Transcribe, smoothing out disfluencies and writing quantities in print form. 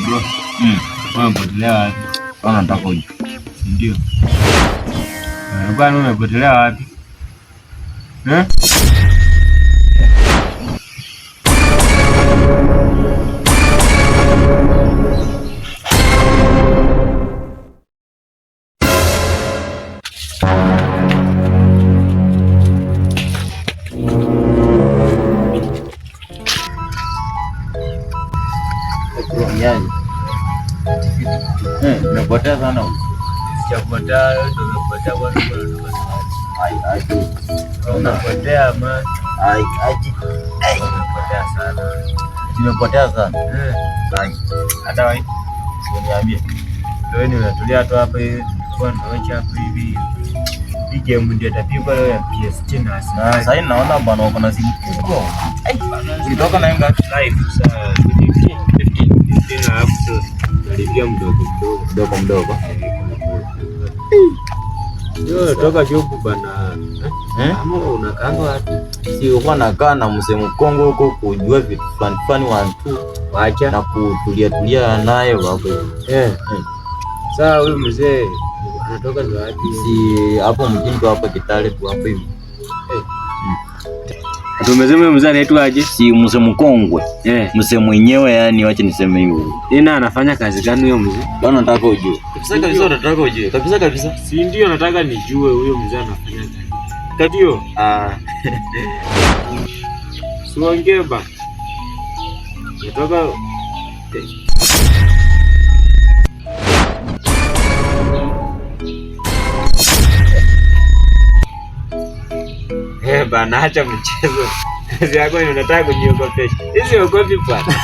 bro. Umepotelea wapi? Bwana nataka uje. Ndio. Bwana umepotelea wapi? Umepotea sana. Sijapotea, ndio umepotea bwana. Unapotea man. Umepotea sana. Nimepotea sana. Hata wewe uniambie. Wewe unatulia tu hapa hivi kwa ndocha hapa hivi. Hii game ndio tapigwa leo ya PS10 na sasa hivi naona bwana uko na simu kubwa. Ulitoka na ngapi live sasa 15 na hapo nalipia mdogo. Yo toka jobu bana. Ama unakaanga wapi? Si uko nakaa na mzee Mkongo huko kujua vitu fani wantu wacha na kutulia naye hapo. Sasa huyu mzee anatoka wapi? Si hapo mjini hapa Kitale tu hapo hivi. Tumesema mzee anaitwa aje? Si mzee Mkongwe. Mzee mwenyewe yani wacha niseme hivyo. Ina anafanya kazi gani huyo mzee? Bwana nataka ujue. Kabisa nataka ujue. Kabisa. Si ndio nataka nijue huyo mzee anafanya kazi. Kadio? Suongeba. Natoka bana acha mchezo. Kazi yako unataka kuniogopesha. Hizi ogopi bwana.